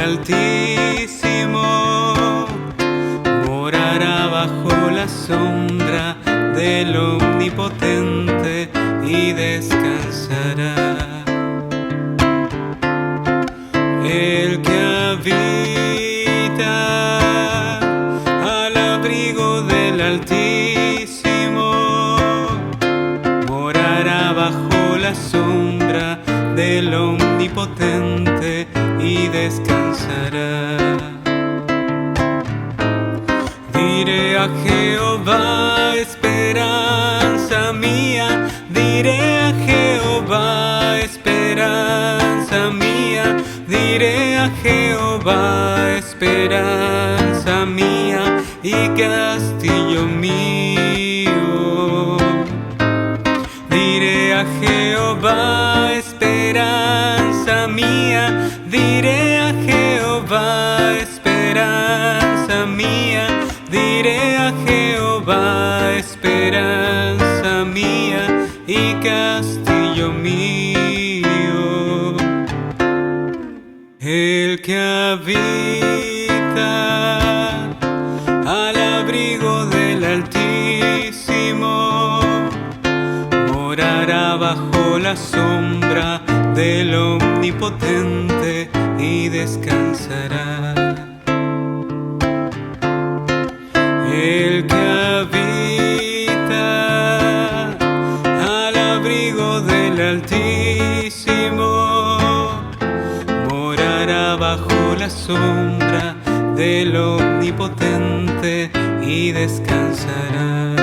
Altísimo morará bajo la sombra del Omnipotente y descansará. El que habita al abrigo del Altísimo morará bajo la sombra del Omnipotente y descansará. Diré a Jehová, esperanza mía, diré a Jehová, esperanza mía, diré a Jehová, esperanza mía y castillo mío. Diré a Jehová, esperanza mía, diré a Jehová, esperanza mía, diré a Jehová, esperanza mía y castillo mío. El que habita al abrigo del Altísimo morará bajo la sombra del Omnipotente y descansará. El que habita al abrigo del Altísimo morará bajo la sombra del Omnipotente y descansará.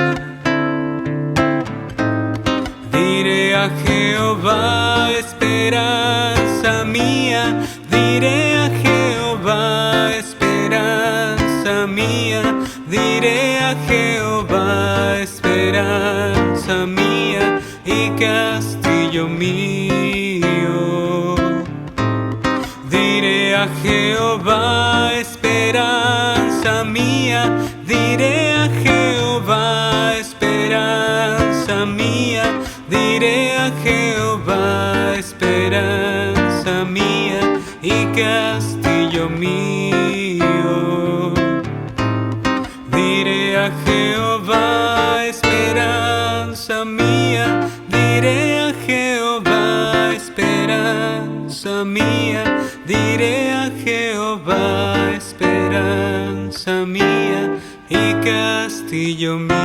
Diré a Jehová, esperanza mía, diré a Jehová, esperanza mía, diré a Jehová, esperanza mía y castillo mío. Diré a Jehová, esperanza mía, diré a Jehová, esperanza mía, diré a Jehová, esperanza mía y castillo mío. Diré a Jehová, esperanza mía, diré a Jehová, esperanza mía, diré a Jehová, esperanza mía y castillo mío.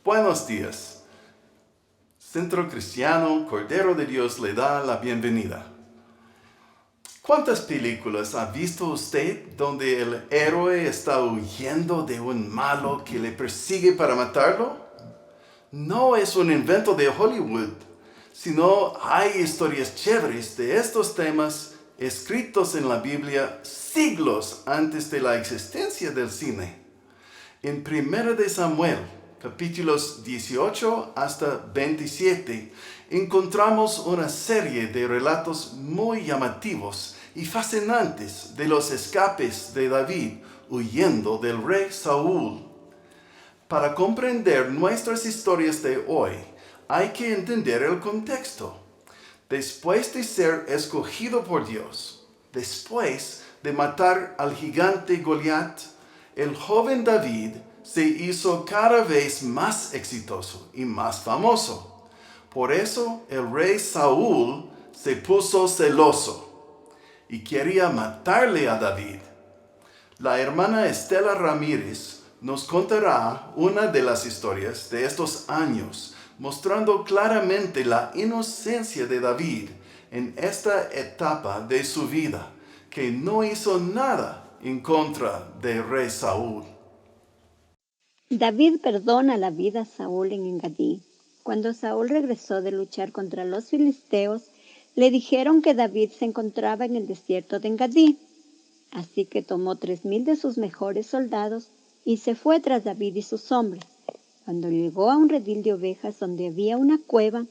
Buenos días. Centro Cristiano Cordero de Dios le da la bienvenida. ¿Cuántas películas ha visto usted donde el héroe está huyendo de un malo que le persigue para matarlo? No es un invento de Hollywood, sino hay historias chéveres de estos temas escritos en la Biblia siglos antes de la existencia del cine. En 1 de Samuel, capítulos 18 hasta 27, encontramos una serie de relatos muy llamativos y fascinantes de los escapes de David huyendo del rey Saúl. Para comprender nuestras historias de hoy, hay que entender el contexto. Después de ser escogido por Dios, después de matar al gigante Goliat, el joven David se hizo cada vez más exitoso y más famoso. Por eso el rey Saúl se puso celoso y quería matarle a David. La hermana Estela Ramírez nos contará una de las historias de estos años, mostrando claramente la inocencia de David en esta etapa de su vida, que no hizo nada en contra del rey Saúl. David perdona la vida a Saúl en Engadí. Cuando Saúl regresó de luchar contra los filisteos, le dijeron que David se encontraba en el desierto de Engadí. Así que tomó 3,000 de sus mejores soldados y se fue tras David y sus hombres. Cuando llegó a un redil de ovejas donde había una cueva,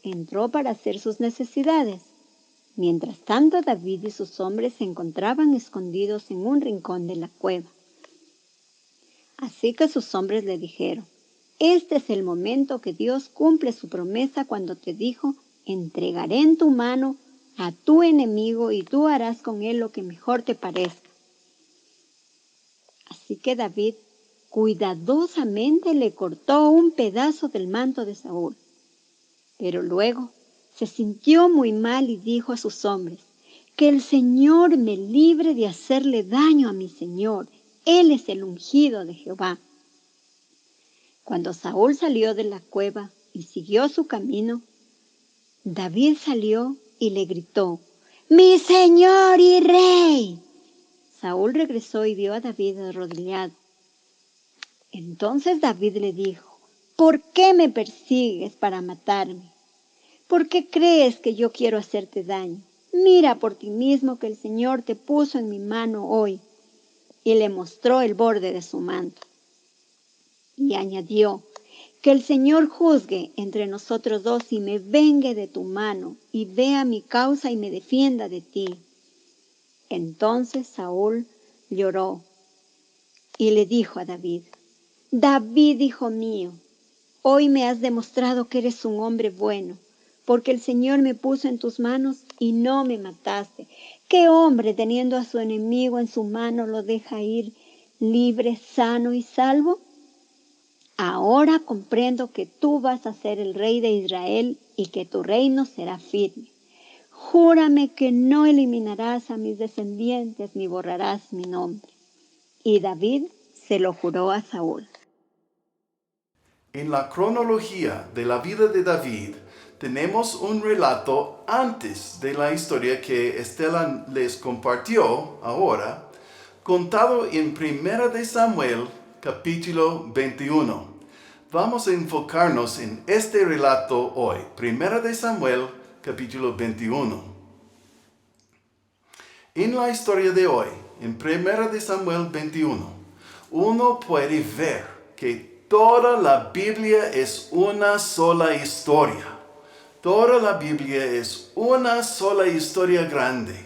entró para hacer sus necesidades. Mientras tanto, David y sus hombres se encontraban escondidos en un rincón de la cueva. Así que sus hombres le dijeron: «Este es el momento que Dios cumple su promesa cuando te dijo: entregaré en tu mano a tu enemigo y tú harás con él lo que mejor te parezca». Así que David cuidadosamente le cortó un pedazo del manto de Saúl. Pero luego se sintió muy mal y dijo a sus hombres: «Que el Señor me libre de hacerle daño a mi Señor. Él es el ungido de Jehová». Cuando Saúl salió de la cueva y siguió su camino, David salió y le gritó: «¡Mi Señor y Rey!». Saúl regresó y vio a David arrodillado. Entonces David le dijo: «¿Por qué me persigues para matarme? ¿Por qué crees que yo quiero hacerte daño? Mira por ti mismo que el Señor te puso en mi mano hoy». Y le mostró el borde de su manto. Y añadió: «Que el Señor juzgue entre nosotros dos y me vengue de tu mano, y vea mi causa y me defienda de ti». Entonces Saúl lloró y le dijo a David: «David, hijo mío, hoy me has demostrado que eres un hombre bueno, porque el Señor me puso en tus manos y no me mataste. ¿Qué hombre, teniendo a su enemigo en su mano, lo deja ir libre, sano y salvo? Ahora comprendo que tú vas a ser el rey de Israel y que tu reino será firme. Júrame que no eliminarás a mis descendientes ni borrarás mi nombre». Y David se lo juró a Saúl. En la cronología de la vida de David, tenemos un relato antes de la historia que Estela les compartió ahora, contado en 1 de Samuel, capítulo 21. Vamos a enfocarnos en este relato hoy. 1 de Samuel, capítulo 21. En la historia de hoy, en 1 de Samuel 21, uno puede ver que toda la Biblia es una sola historia. Toda la Biblia es una sola historia grande,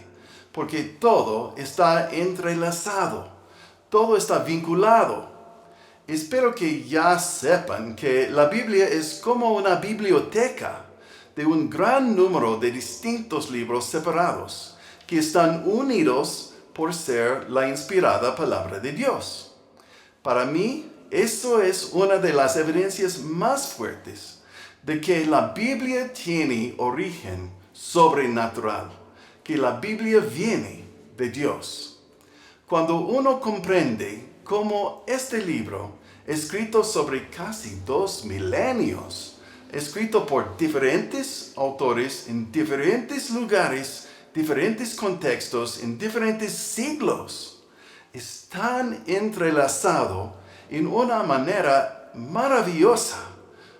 porque todo está entrelazado, todo está vinculado. Espero que ya sepan que la Biblia es como una biblioteca de un gran número de distintos libros separados, que están unidos por ser la inspirada palabra de Dios. Para mí, eso es una de las evidencias más fuertes de que la Biblia tiene origen sobrenatural, que la Biblia viene de Dios. Cuando uno comprende cómo este libro, escrito sobre casi 2 milenios, escrito por diferentes autores en diferentes lugares, diferentes contextos, en diferentes siglos, es tan entrelazado en una manera maravillosa,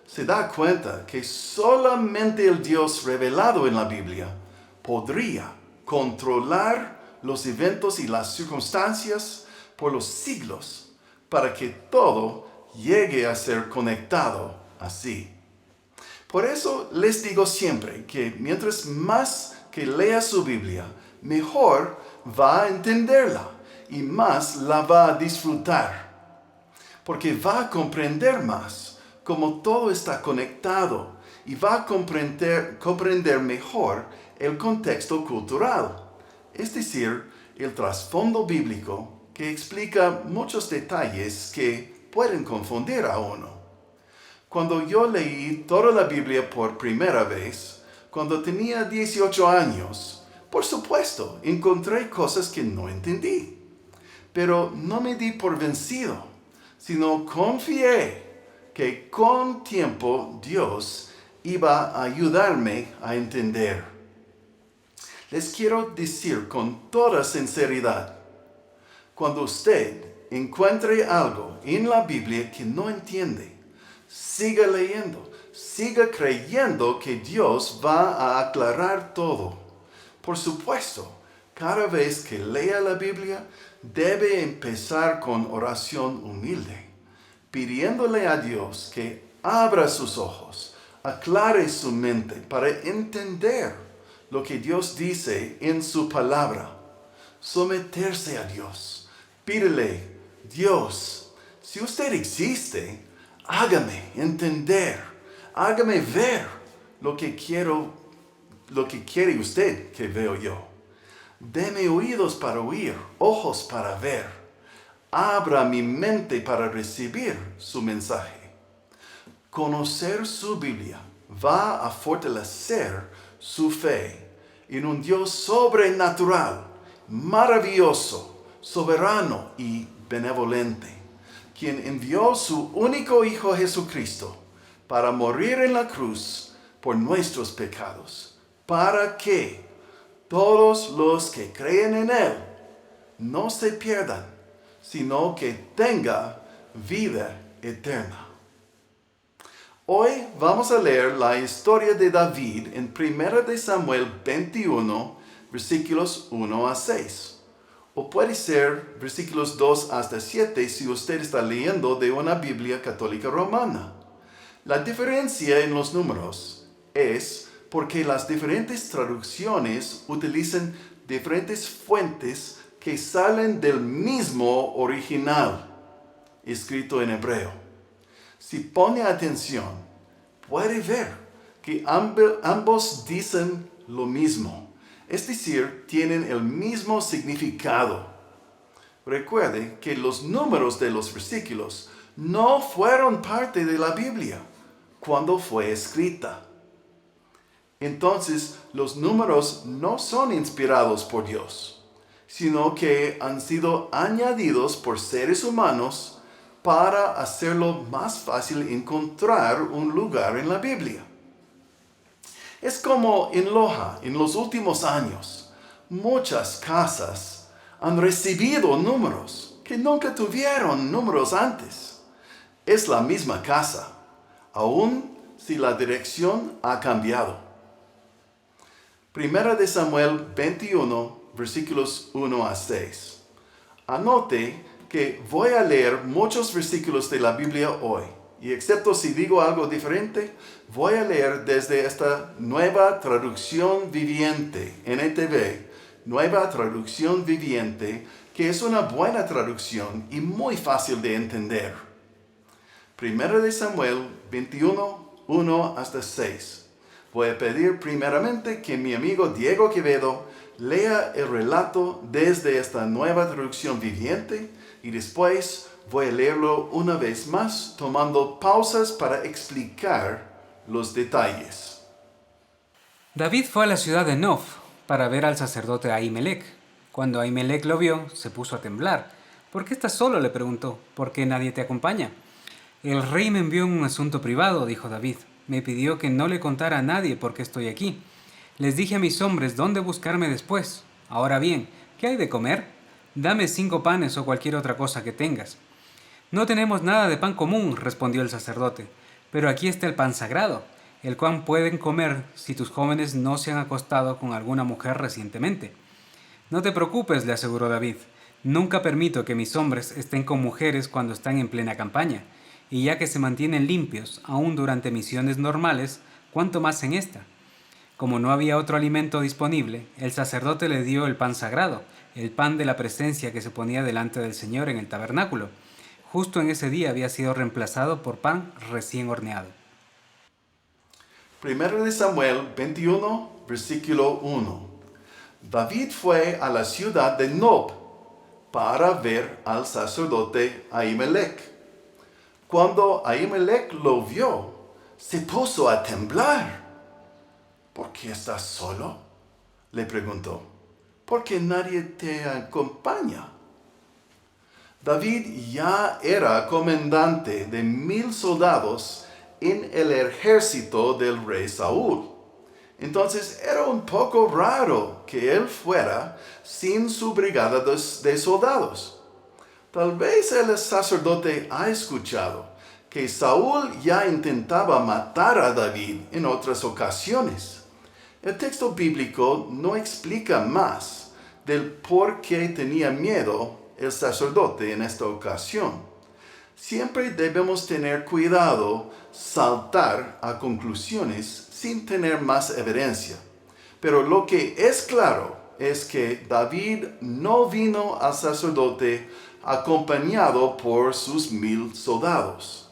se da cuenta que solamente el Dios revelado en la Biblia podría controlar los eventos y las circunstancias por los siglos para que todo llegue a ser conectado así. Por eso les digo siempre que mientras más que lea su Biblia, mejor va a entenderla y más la va a disfrutar, porque va a comprender más cómo todo está conectado y va a comprender mejor el contexto cultural, es decir, el trasfondo bíblico que explica muchos detalles que pueden confundir a uno. Cuando yo leí toda la Biblia por primera vez, cuando tenía 18 años, por supuesto, encontré cosas que no entendí, pero no me di por vencido, sino confié que con tiempo Dios iba a ayudarme a entender. Les quiero decir con toda sinceridad, cuando usted encuentre algo en la Biblia que no entiende, siga leyendo, siga creyendo que Dios va a aclarar todo. Por supuesto, Cada vez que lea la Biblia, debe empezar con oración humilde, pidiéndole a Dios que abra sus ojos, aclare su mente para entender lo que Dios dice en su palabra. Someterse a Dios. Pídele, Dios, si usted existe, hágame entender, hágame ver lo que quiere usted que veo yo. Deme oídos para oír, ojos para ver. Abra mi mente para recibir su mensaje. Conocer su Biblia va a fortalecer su fe en un Dios sobrenatural, maravilloso, soberano y benevolente, quien envió su único Hijo Jesucristo para morir en la cruz por nuestros pecados, para que todos los que creen en Él no se pierdan, sino que tengan vida eterna. Hoy vamos a leer la historia de David en 1 Samuel 21, versículos 1 a 6. O puede ser versículos 2 hasta 7 si usted está leyendo de una Biblia católica romana. La diferencia en los números es porque las diferentes traducciones utilizan diferentes fuentes que salen del mismo original, escrito en hebreo. Si pone atención, puede ver que ambos dicen lo mismo, es decir, tienen el mismo significado. Recuerde que los números de los versículos no fueron parte de la Biblia cuando fue escrita. Entonces, los números no son inspirados por Dios, sino que han sido añadidos por seres humanos para hacerlo más fácil encontrar un lugar en la Biblia. Es como en Loja, en los últimos años, muchas casas han recibido números que nunca tuvieron números antes. Es la misma casa, aun si la dirección ha cambiado. 1 Samuel 21, versículos 1 a 6. Anote que voy a leer muchos versículos de la Biblia hoy, y excepto si digo algo diferente, voy a leer desde esta nueva traducción viviente, NTV, nueva traducción viviente, que es una buena traducción y muy fácil de entender. 1 Samuel 21, 1 hasta 6. Voy a pedir primeramente que mi amigo Diego Quevedo lea el relato desde esta nueva traducción viviente y después voy a leerlo una vez más, tomando pausas para explicar los detalles. David fue a la ciudad de Nob para ver al sacerdote Ahimelech. Cuando Ahimelech lo vio, se puso a temblar. ¿Por qué estás solo?, le preguntó. ¿Por qué nadie te acompaña? El rey me envió un asunto privado, dijo David. Me pidió que no le contara a nadie por qué estoy aquí. Les dije a mis hombres dónde buscarme después. Ahora bien, ¿qué hay de comer? Dame 5 panes o cualquier otra cosa que tengas. No tenemos nada de pan común, respondió el sacerdote, pero aquí está el pan sagrado, el cual pueden comer si tus jóvenes no se han acostado con alguna mujer recientemente. No te preocupes, le aseguró David. Nunca permito que mis hombres estén con mujeres cuando están en plena campaña. Y ya que se mantienen limpios, aún durante misiones normales, ¿cuánto más en esta? Como no había otro alimento disponible, el sacerdote le dio el pan sagrado, el pan de la presencia que se ponía delante del Señor en el tabernáculo. Justo en ese día había sido reemplazado por pan recién horneado. 1 Samuel 21, versículo 1. David fue a la ciudad de Nob para ver al sacerdote Ahimelech. Cuando Ahimelech lo vio, se puso a temblar. ¿Por qué estás solo?, le preguntó. ¿Por qué nadie te acompaña? David ya era comandante de 1000 soldados en el ejército del rey Saúl. Entonces era un poco raro que él fuera sin su brigada de soldados. Tal vez el sacerdote ha escuchado que Saúl ya intentaba matar a David en otras ocasiones. El texto bíblico no explica más, del por qué tenía miedo el sacerdote en esta ocasión. Siempre debemos tener cuidado saltar a conclusiones sin tener más evidencia. Pero lo que es claro es que David no vino al sacerdote acompañado por sus 1000 soldados.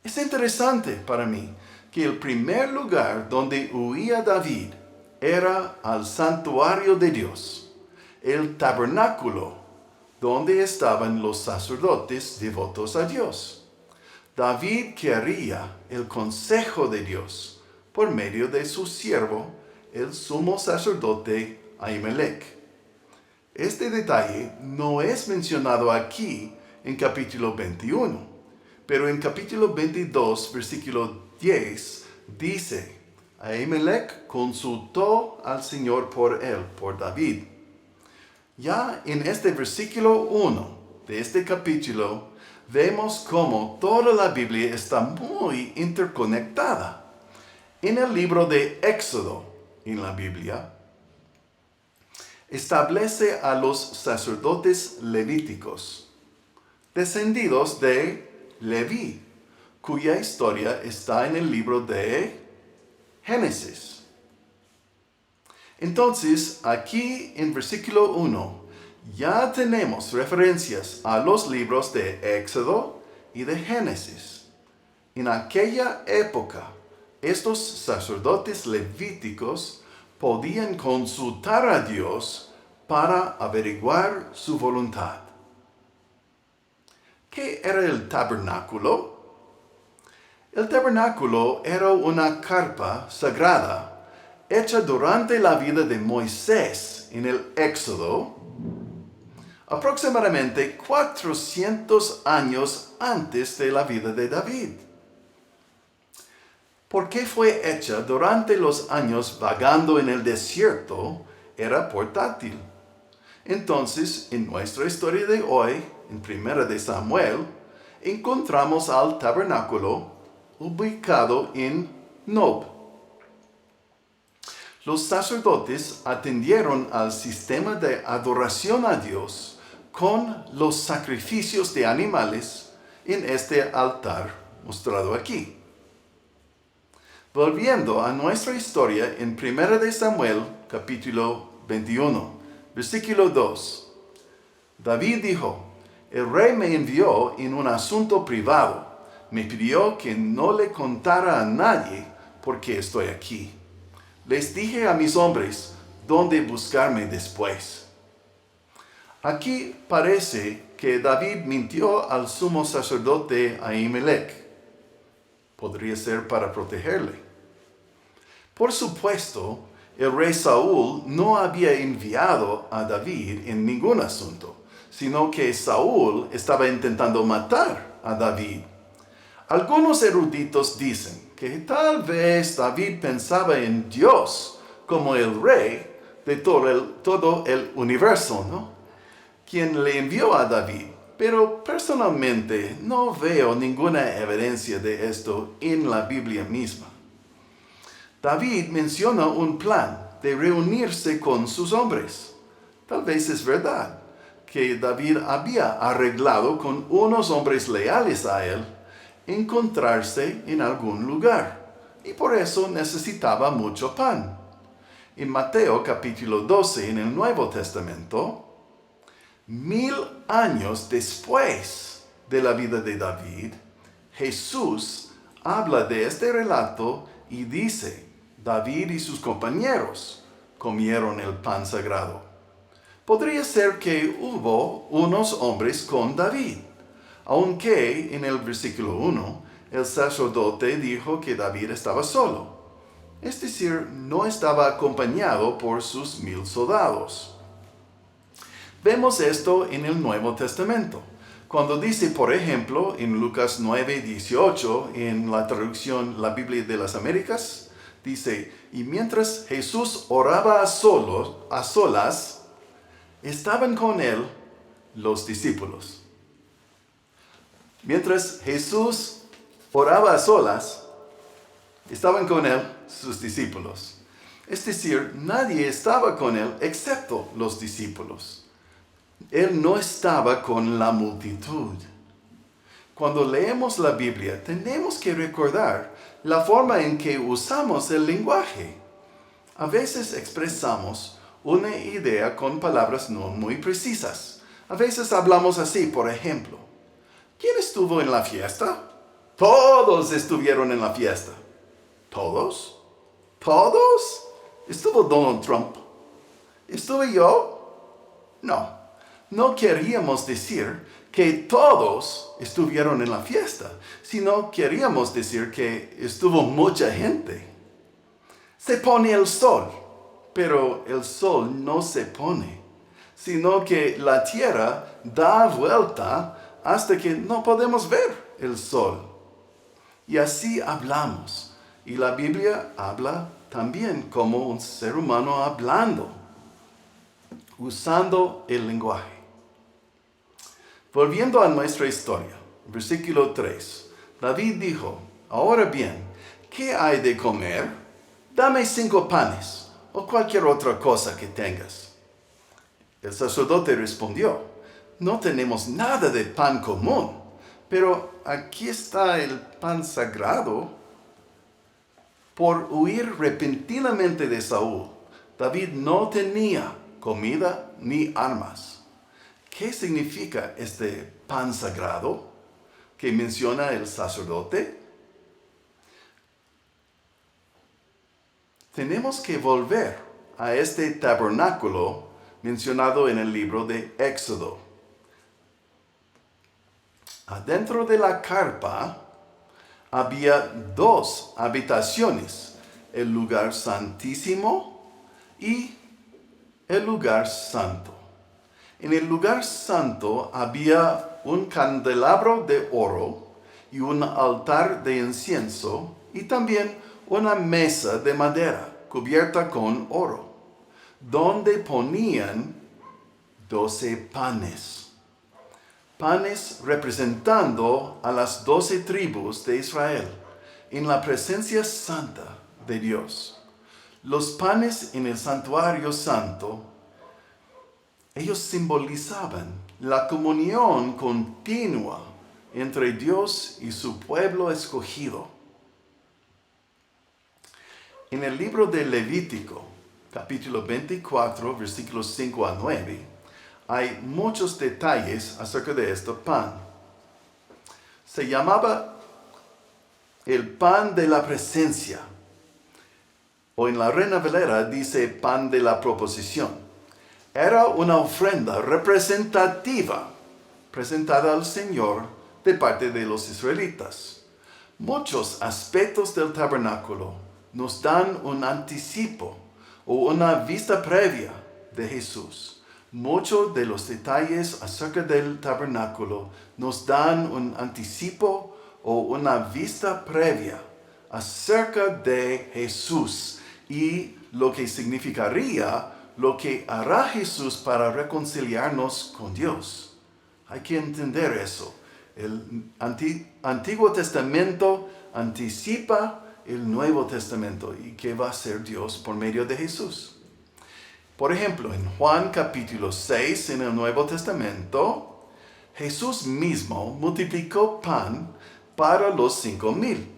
Es interesante para mí que el primer lugar donde huía David era al santuario de Dios, el tabernáculo, donde estaban los sacerdotes devotos a Dios. David quería el consejo de Dios por medio de su siervo, el sumo sacerdote Ahimelech. Este detalle no es mencionado aquí en capítulo 21, pero en capítulo 22, versículo 10, dice: Ahimelech consultó al Señor por él, por David. Ya en este versículo 1 de este capítulo, vemos cómo toda la Biblia está muy interconectada. En el libro de Éxodo, en la Biblia, establece a los sacerdotes levíticos, descendidos de Leví, cuya historia está en el libro de Génesis. Entonces, aquí en versículo 1, ya tenemos referencias a los libros de Éxodo y de Génesis. En aquella época, estos sacerdotes levíticos podían consultar a Dios para averiguar su voluntad. ¿Qué era el tabernáculo? El tabernáculo era una carpa sagrada hecha durante la vida de Moisés en el Éxodo, aproximadamente 400 años antes de la vida de David. ¿Por qué fue hecha durante los años vagando en el desierto? Era portátil. Entonces, en nuestra historia de hoy, en 1 de Samuel, encontramos al tabernáculo ubicado en Nob. Los sacerdotes atendieron al sistema de adoración a Dios con los sacrificios de animales en este altar mostrado aquí. Volviendo a nuestra historia en 1 de Samuel, capítulo 21, versículo 2. David dijo: el rey me envió en un asunto privado. Me pidió que no le contara a nadie por qué estoy aquí. Les dije a mis hombres dónde buscarme después. Aquí parece que David mintió al sumo sacerdote Ahimelech. Podría ser para protegerle. Por supuesto, el rey Saúl no había enviado a David en ningún asunto, sino que Saúl estaba intentando matar a David. Algunos eruditos dicen que tal vez David pensaba en Dios como el rey de todo el universo, ¿no? Quien le envió a David. Pero personalmente no veo ninguna evidencia de esto en la Biblia misma. David menciona un plan de reunirse con sus hombres. Tal vez es verdad que David había arreglado con unos hombres leales a él encontrarse en algún lugar, y por eso necesitaba mucho pan. En Mateo capítulo 12, en el Nuevo Testamento, 1000 años después de la vida de David, Jesús habla de este relato y dice: David y sus compañeros comieron el pan sagrado. Podría ser que hubo unos hombres con David, aunque en el versículo 1 el sacerdote dijo que David estaba solo. Es decir, no estaba acompañado por sus 1000 soldados. Vemos esto en el Nuevo Testamento, cuando dice, por ejemplo, en Lucas 9:18, en la traducción La Biblia de las Américas, dice: y mientras Jesús oraba a solas, estaban con él los discípulos. Mientras Jesús oraba a solas, estaban con él sus discípulos. Es decir, nadie estaba con él excepto los discípulos. Él no estaba con la multitud. Cuando leemos la Biblia, tenemos que recordar la forma en que usamos el lenguaje. A veces expresamos una idea con palabras no muy precisas. A veces hablamos así, por ejemplo. ¿Quién estuvo en la fiesta? Todos estuvieron en la fiesta. ¿Todos? ¿Todos? ¿Estuvo Donald Trump? ¿Estuve yo? No. No queríamos decir que todos estuvieron en la fiesta, sino queríamos decir que estuvo mucha gente. Se pone el sol, pero el sol no se pone, sino que la tierra da vuelta hasta que no podemos ver el sol. Y así hablamos. Y la Biblia habla también como un ser humano hablando, usando el lenguaje. Volviendo a nuestra historia, versículo 3. David dijo, ahora bien, ¿qué hay de comer? Dame 5 panes o cualquier otra cosa que tengas. El sacerdote respondió, no tenemos nada de pan común, pero aquí está el pan sagrado. Por huir repentinamente de Saúl, David no tenía comida ni armas. ¿Qué significa este pan sagrado que menciona el sacerdote? Tenemos que volver a este tabernáculo mencionado en el libro de Éxodo. Adentro de la carpa había 2 habitaciones, el lugar santísimo y el lugar santo. En el lugar santo había un candelabro de oro y un altar de incienso y también una mesa de madera cubierta con oro, donde ponían 12 panes. Panes representando a las 12 tribus de Israel en la presencia santa de Dios. Los panes en el santuario santo, ellos simbolizaban la comunión continua entre Dios y su pueblo escogido. En el libro de Levítico, capítulo 24, versículos 5 a 9, hay muchos detalles acerca de este pan. Se llamaba el pan de la presencia, o en la Reina Valera dice pan de la proposición. Era una ofrenda representativa presentada al Señor de parte de los israelitas. Muchos aspectos del tabernáculo nos dan un anticipo o una vista previa de Jesús. Muchos de los detalles acerca del tabernáculo nos dan un anticipo o una vista previa acerca de Jesús y lo que significaría lo que hará Jesús para reconciliarnos con Dios. Hay que entender eso. El Antiguo Testamento anticipa el Nuevo Testamento y qué va a hacer Dios por medio de Jesús. Por ejemplo, en Juan capítulo 6 en el Nuevo Testamento, Jesús mismo multiplicó pan para los 5,000.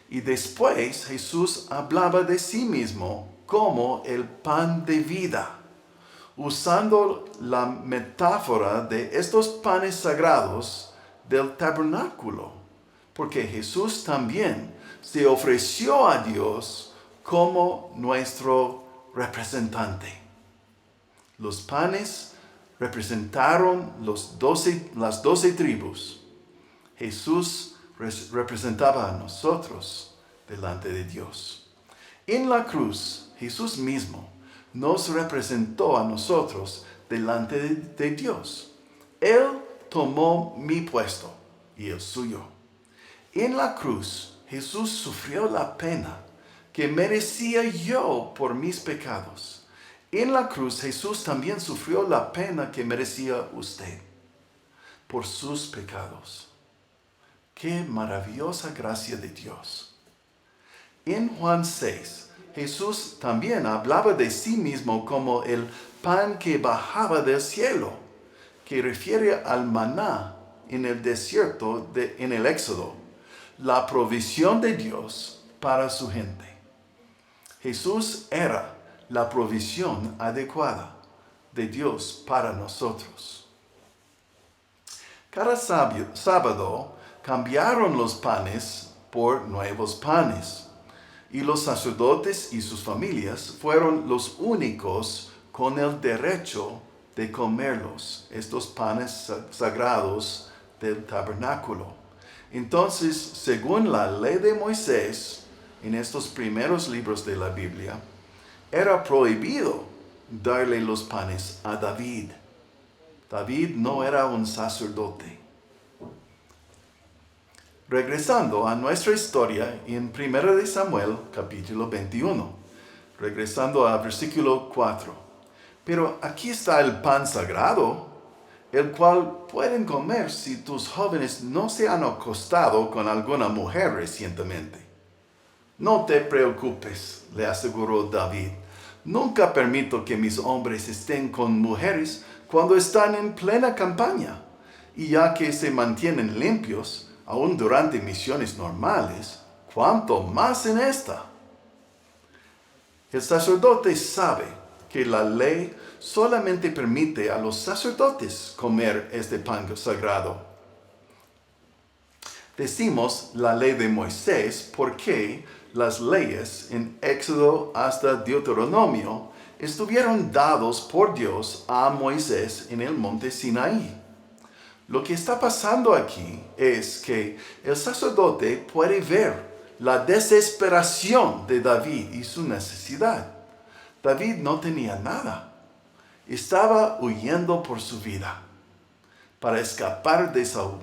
Y después Jesús hablaba de sí mismo como el pan de vida, usando la metáfora de estos panes sagrados del tabernáculo, porque Jesús también se ofreció a Dios como nuestro representante. Los panes representaron las 12 tribus. Jesús representaba a nosotros delante de Dios. En la cruz, Jesús mismo nos representó a nosotros delante de Dios. Él tomó mi puesto y el suyo. En la cruz, Jesús sufrió la pena que merecía yo por mis pecados. En la cruz, Jesús también sufrió la pena que merecía usted por sus pecados. ¡Qué maravillosa gracia de Dios! En Juan 6, Jesús también hablaba de sí mismo como el pan que bajaba del cielo, que refiere al maná en el desierto en el Éxodo, la provisión de Dios para su gente. Jesús era la provisión adecuada de Dios para nosotros. Cada sábado cambiaron los panes por nuevos panes, y los sacerdotes y sus familias fueron los únicos con el derecho de comerlos, estos panes sagrados del tabernáculo. Entonces, según la ley de Moisés, en estos primeros libros de la Biblia, era prohibido darle los panes a David. David no era un sacerdote. Regresando a nuestra historia en 1 de Samuel, capítulo 21, regresando al versículo 4. Pero aquí está el pan sagrado, el cual pueden comer si tus jóvenes no se han acostado con alguna mujer recientemente. No te preocupes, le aseguró David. Nunca permito que mis hombres estén con mujeres cuando están en plena campaña, y ya que se mantienen limpios, aún durante misiones normales, ¿cuánto más en esta? El sacerdote sabe que la ley solamente permite a los sacerdotes comer este pan sagrado. Decimos la ley de Moisés porque las leyes en Éxodo hasta Deuteronomio estuvieron dados por Dios a Moisés en el monte Sinaí. Lo que está pasando aquí es que el sacerdote puede ver la desesperación de David y su necesidad. David no tenía nada. Estaba huyendo por su vida para escapar de Saúl.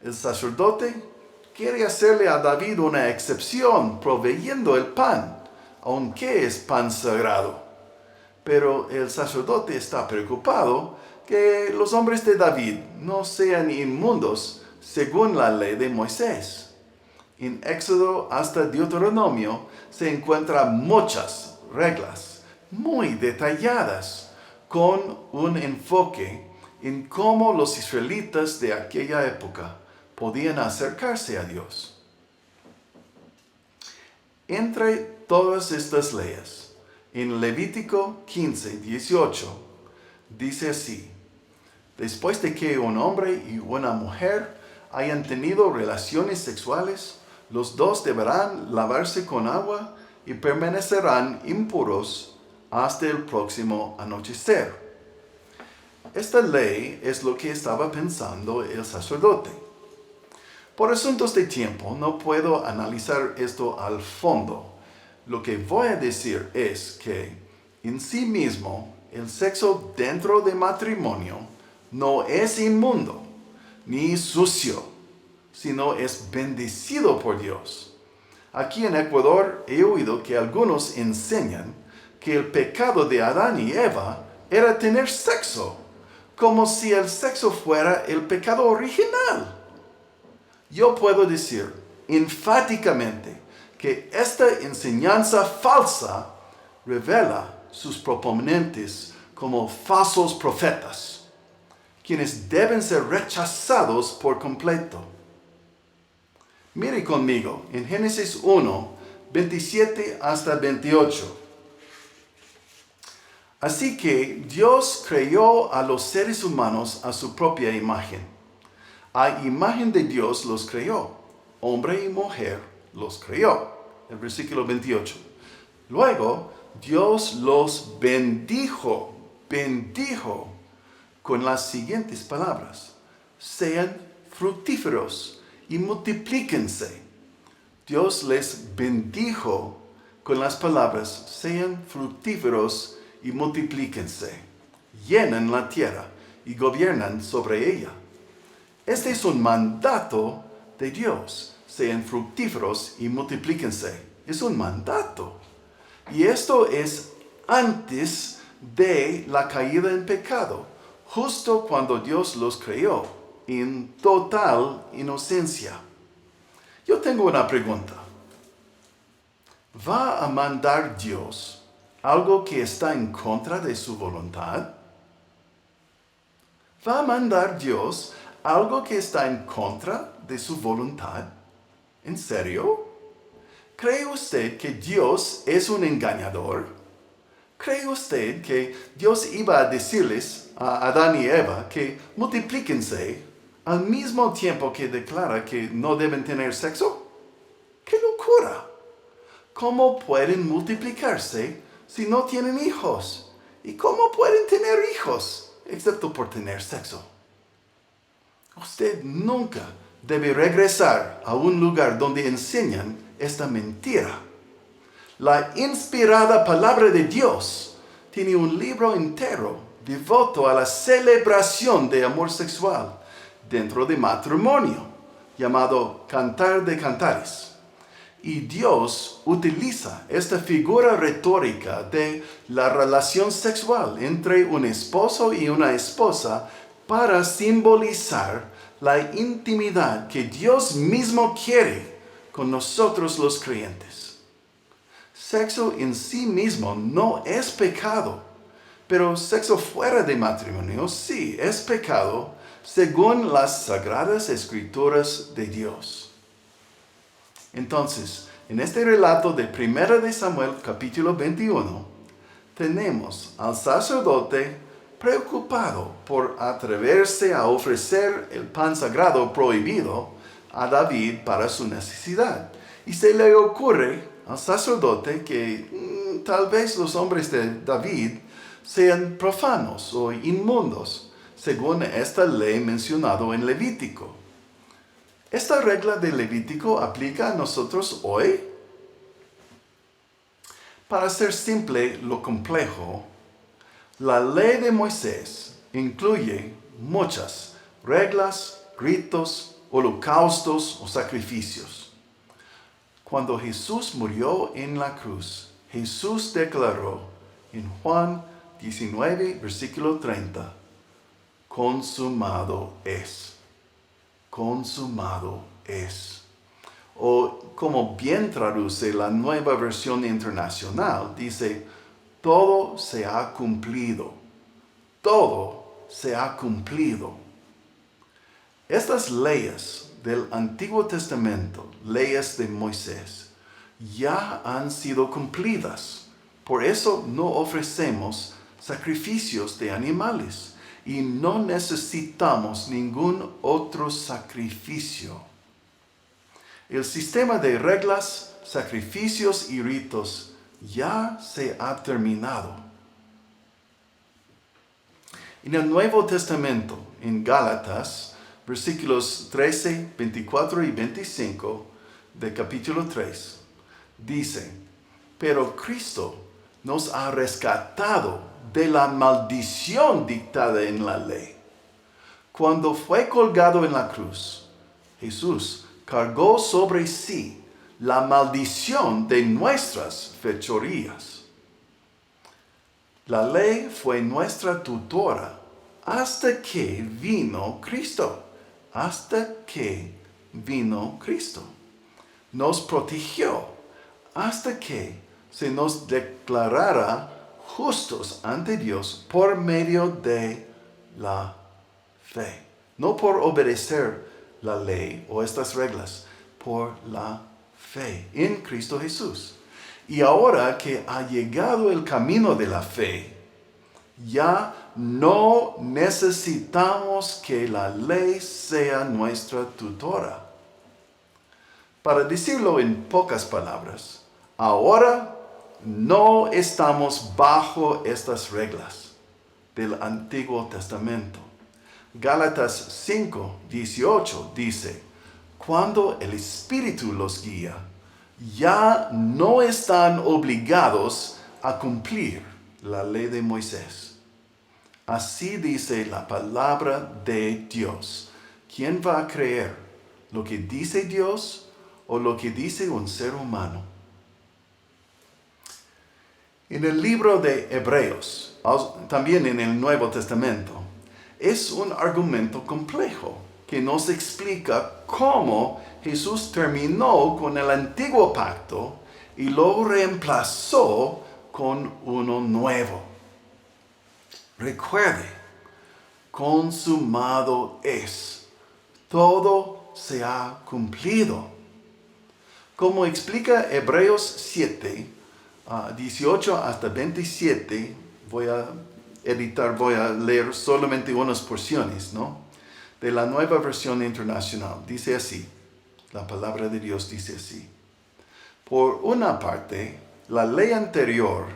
El sacerdote quiere hacerle a David una excepción proveyendo el pan, aunque es pan sagrado. Pero el sacerdote está preocupado que los hombres de David no sean inmundos según la ley de Moisés. En Éxodo hasta Deuteronomio se encuentran muchas reglas muy detalladas con un enfoque en cómo los israelitas de aquella época podían acercarse a Dios. Entre todas estas leyes, en Levítico 15:18, dice así: después de que un hombre y una mujer hayan tenido relaciones sexuales, los dos deberán lavarse con agua y permanecerán impuros hasta el próximo anochecer. Esta ley es lo que estaba pensando el sacerdote. Por asuntos de tiempo no puedo analizar esto al fondo. Lo que voy a decir es que en sí mismo el sexo dentro de matrimonio no es inmundo ni sucio, sino es bendecido por Dios. Aquí en Ecuador he oído que algunos enseñan que el pecado de Adán y Eva era tener sexo, como si el sexo fuera el pecado original. Yo puedo decir enfáticamente que esta enseñanza falsa revela sus proponentes como falsos profetas, quienes deben ser rechazados por completo. Mire conmigo en Génesis 1, 27 hasta 28. Así que Dios creó a los seres humanos a su propia imagen. A imagen de Dios los creó, hombre y mujer los creó. El versículo 28. Luego Dios los bendijo con las siguientes palabras: sean fructíferos y multiplíquense. Dios les bendijo con las palabras: sean fructíferos y multiplíquense. Llenan la tierra y gobiernan sobre ella. Este es un mandato de Dios: sean fructíferos y multiplíquense. Es un mandato. Y esto es antes de la caída en pecado, justo cuando Dios los creó en total inocencia. Yo tengo una pregunta. ¿Va a mandar Dios algo que está en contra de su voluntad? ¿Va a mandar Dios algo que está en contra de su voluntad? ¿En serio? ¿Cree usted que Dios es un engañador? ¿Cree usted que Dios iba a decirles a Adán y Eva que multiplíquense al mismo tiempo que declara que no deben tener sexo? ¡Qué locura! ¿Cómo pueden multiplicarse si no tienen hijos? ¿Y cómo pueden tener hijos excepto por tener sexo? Usted nunca debe regresar a un lugar donde enseñan esta mentira. La inspirada palabra de Dios tiene un libro entero devoto a la celebración de amor sexual dentro de matrimonio, llamado Cantar de Cantares. Y Dios utiliza esta figura retórica de la relación sexual entre un esposo y una esposa para simbolizar la intimidad que Dios mismo quiere con nosotros los creyentes. Sexo en sí mismo no es pecado, pero sexo fuera de matrimonio sí es pecado según las sagradas escrituras de Dios. Entonces, en este relato de 1 de Samuel capítulo 21, tenemos al sacerdote preocupado por atreverse a ofrecer el pan sagrado prohibido a David para su necesidad. Y se le ocurre al sacerdote que tal vez los hombres de David sean profanos o inmundos, según esta ley mencionada en Levítico. ¿Esta regla de Levítico aplica a nosotros hoy? Para hacer simple lo complejo, la ley de Moisés incluye muchas reglas, ritos, holocaustos o sacrificios. Cuando Jesús murió en la cruz, Jesús declaró en Juan 19, versículo 30, consumado es. Consumado es. O como bien traduce la Nueva Versión Internacional, dice, todo se ha cumplido. Todo se ha cumplido. Estas leyes del Antiguo Testamento, leyes de Moisés, ya han sido cumplidas. Por eso no ofrecemos sacrificios de animales y no necesitamos ningún otro sacrificio. El sistema de reglas, sacrificios y ritos ya se ha terminado. En el Nuevo Testamento, en Gálatas, versículos 13, 24 y 25 de capítulo 3, dice, pero Cristo nos ha rescatado de la maldición dictada en la ley. Cuando fue colgado en la cruz, Jesús cargó sobre sí la maldición de nuestras fechorías. La ley fue nuestra tutora hasta que vino Cristo. Hasta que vino Cristo. Nos protegió hasta que se nos declarara justos ante Dios por medio de la fe. No por obedecer la ley o estas reglas, por la fe en Cristo Jesús. Y ahora que ha llegado el camino de la fe, ya no necesitamos que la ley sea nuestra tutora. Para decirlo en pocas palabras, ahora no estamos bajo estas reglas del Antiguo Testamento. Gálatas 5, 18 dice, cuando el Espíritu los guía, ya no están obligados a cumplir la ley de Moisés. Así dice la palabra de Dios. ¿Quién va a creer lo que dice Dios o lo que dice un ser humano? En el libro de Hebreos, también en el Nuevo Testamento, es un argumento complejo que nos explica cómo Jesús terminó con el antiguo pacto y lo reemplazó con uno nuevo. Recuerde, consumado es. Todo se ha cumplido. Como explica Hebreos 7, 18 hasta 27, voy a leer solamente unas porciones, ¿no? De la Nueva Versión Internacional. Dice así, la palabra de Dios dice así. Por una parte, la ley anterior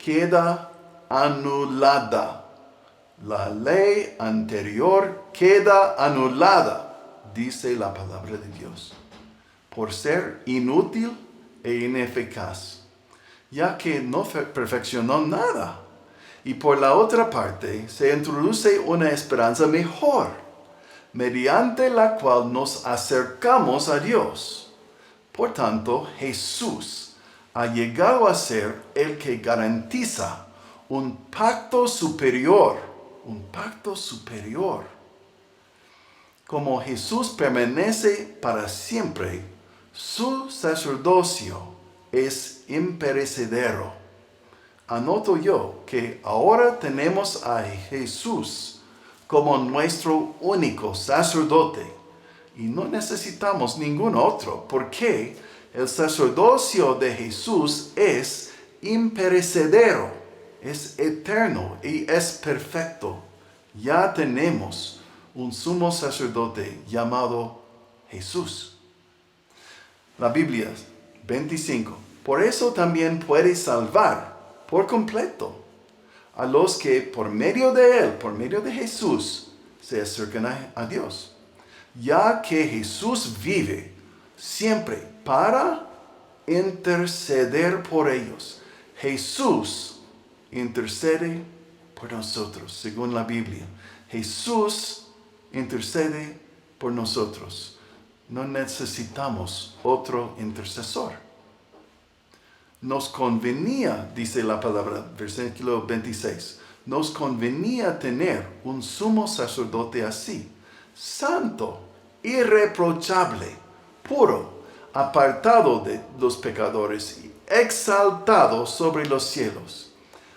queda anulada. La ley anterior queda anulada, dice la palabra de Dios, por ser inútil e ineficaz, ya que no perfeccionó nada. Y por la otra parte, se introduce una esperanza mejor, mediante la cual nos acercamos a Dios. Por tanto, Jesús ha llegado a ser el que garantiza un pacto superior. Como Jesús permanece para siempre, su sacerdocio es imperecedero. Anoto yo que ahora tenemos a Jesús como nuestro único sacerdote y no necesitamos ningún otro, porque el sacerdocio de Jesús es imperecedero, es eterno y es perfecto. Ya tenemos un sumo sacerdote llamado Jesús. La Biblia 25. Por eso también puede salvar por completo a los que por medio de Él, por medio de Jesús, se acercan a Dios. Ya que Jesús vive siempre para interceder por ellos. Jesús intercede por nosotros, según la Biblia. Jesús intercede por nosotros. No necesitamos otro intercesor. Nos convenía, dice la palabra, versículo 26, nos convenía tener un sumo sacerdote así, santo, irreprochable, puro, apartado de los pecadores y exaltado sobre los cielos.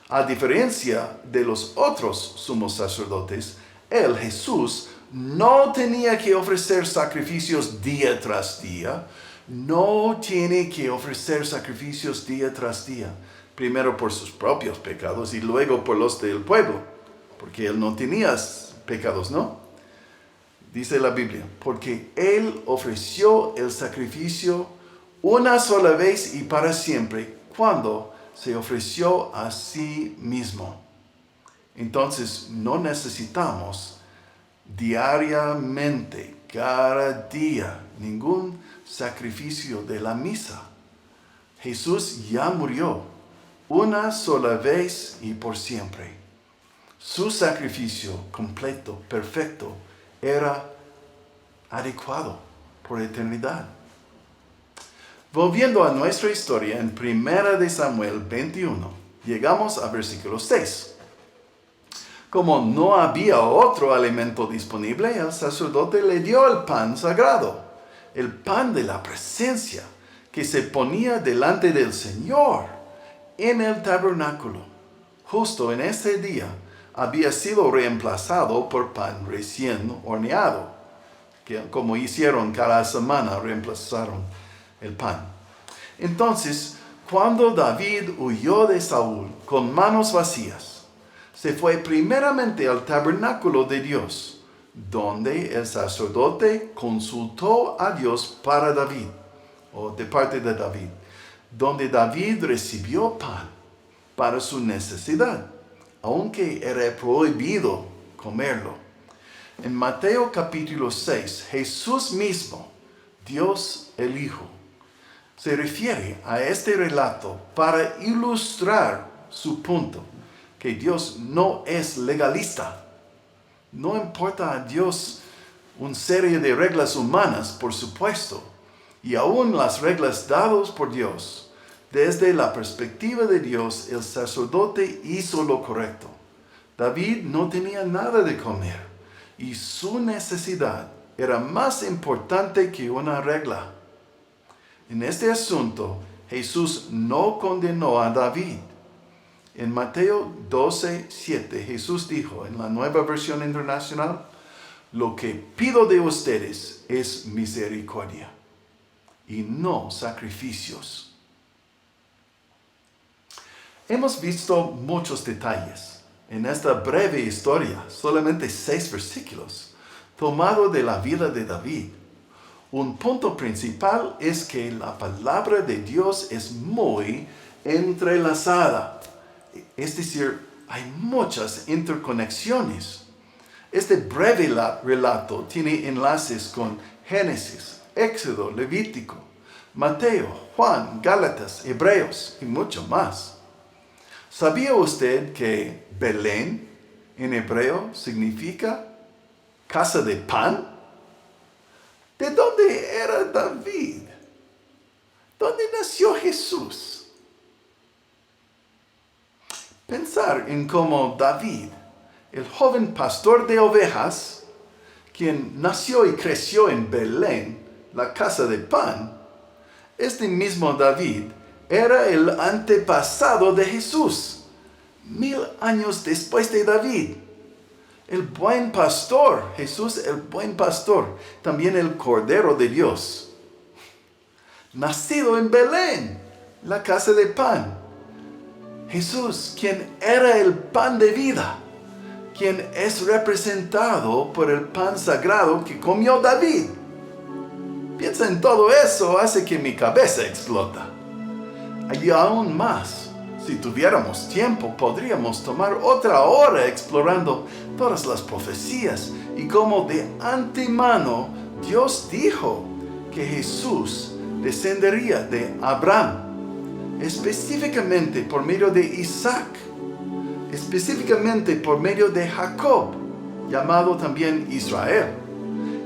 A diferencia de los otros sumos sacerdotes, él, Jesús, no tenía que ofrecer sacrificios día tras día. No tiene que ofrecer sacrificios día tras día. Primero por sus propios pecados y luego por los del pueblo. Porque él no tenía pecados, ¿no? Dice la Biblia, porque él ofreció el sacrificio una sola vez y para siempre, cuando se ofreció a sí mismo. Entonces no necesitamos diariamente, cada día, ningún sacrificio de la misa. Jesús ya murió una sola vez y por siempre. Su sacrificio completo, perfecto, era adecuado por eternidad. Volviendo a nuestra historia en 1 de Samuel 21, llegamos a versículo 6. Como no había otro alimento disponible, el sacerdote le dio el pan sagrado, el pan de la presencia, que se ponía delante del Señor en el tabernáculo. Justo en ese día había sido reemplazado por pan recién horneado, que como hicieron cada semana, reemplazaron el pan. Entonces, cuando David huyó de Saúl con manos vacías, se fue primeramente al tabernáculo de Dios, donde el sacerdote consultó a Dios para David, o de parte de David, donde David recibió pan para su necesidad, aunque era prohibido comerlo. En Mateo capítulo 6, Jesús mismo, Dios el Hijo, se refiere a este relato para ilustrar su punto, que Dios no es legalista. No importa a Dios una serie de reglas humanas, por supuesto, y aún las reglas dadas por Dios. Desde la perspectiva de Dios, el sacerdote hizo lo correcto. David no tenía nada de comer, y su necesidad era más importante que una regla. En este asunto, Jesús no condenó a David. En Mateo 12:7, Jesús dijo en la Nueva Versión Internacional, lo que pido de ustedes es misericordia y no sacrificios. Hemos visto muchos detalles en esta breve historia, solamente 6 versículos, tomado de la vida de David. Un punto principal es que la palabra de Dios es muy entrelazada. Es decir, hay muchas interconexiones. Este breve relato tiene enlaces con Génesis, Éxodo, Levítico, Mateo, Juan, Gálatas, Hebreos y mucho más. ¿Sabía usted que Belén en hebreo significa casa de pan? ¿De dónde era David? ¿Dónde nació Jesús? Pensar en cómo David, el joven pastor de ovejas, quien nació y creció en Belén, la casa de pan, este mismo David era el antepasado de Jesús, 1000 años después de David. El buen pastor, Jesús el buen pastor, también el Cordero de Dios. Nacido en Belén, la casa de pan. Jesús, quien era el pan de vida, quien es representado por el pan sagrado que comió David. Piensa en todo eso, hace que mi cabeza explota. Y aún más, si tuviéramos tiempo, podríamos tomar otra hora explorando todas las profecías y cómo de antemano Dios dijo que Jesús descendería de Abraham, específicamente por medio de Isaac, específicamente por medio de Jacob, llamado también Israel,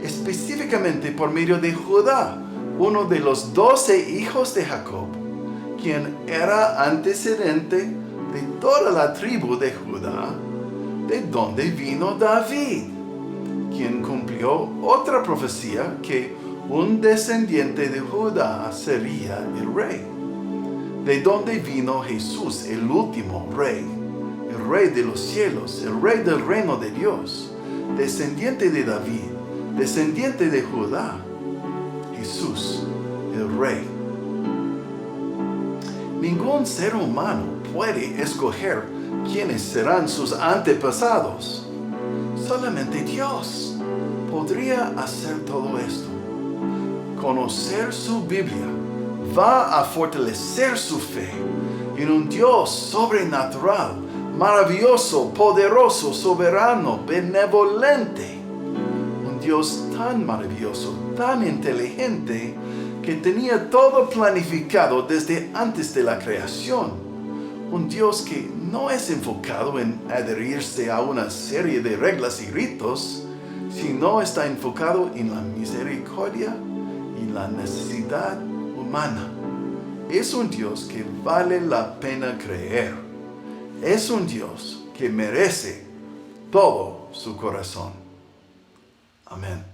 específicamente por medio de Judá, uno de los 12 hijos de Jacob, quien era antecedente de toda la tribu de Judá, de donde vino David, quien cumplió otra profecía que un descendiente de Judá sería el rey, de donde vino Jesús, el último rey, el rey de los cielos, el rey del reino de Dios, descendiente de David, descendiente de Judá, Jesús, el rey. Ningún ser humano puede escoger quiénes serán sus antepasados. Solamente Dios podría hacer todo esto. Conocer su Biblia va a fortalecer su fe en un Dios sobrenatural, maravilloso, poderoso, soberano, benevolente. Un Dios tan maravilloso, tan inteligente, que tenía todo planificado desde antes de la creación. Un Dios que no es enfocado en adherirse a una serie de reglas y ritos, sino está enfocado en la misericordia y la necesidad humana. Es un Dios que vale la pena creer. Es un Dios que merece todo su corazón. Amén.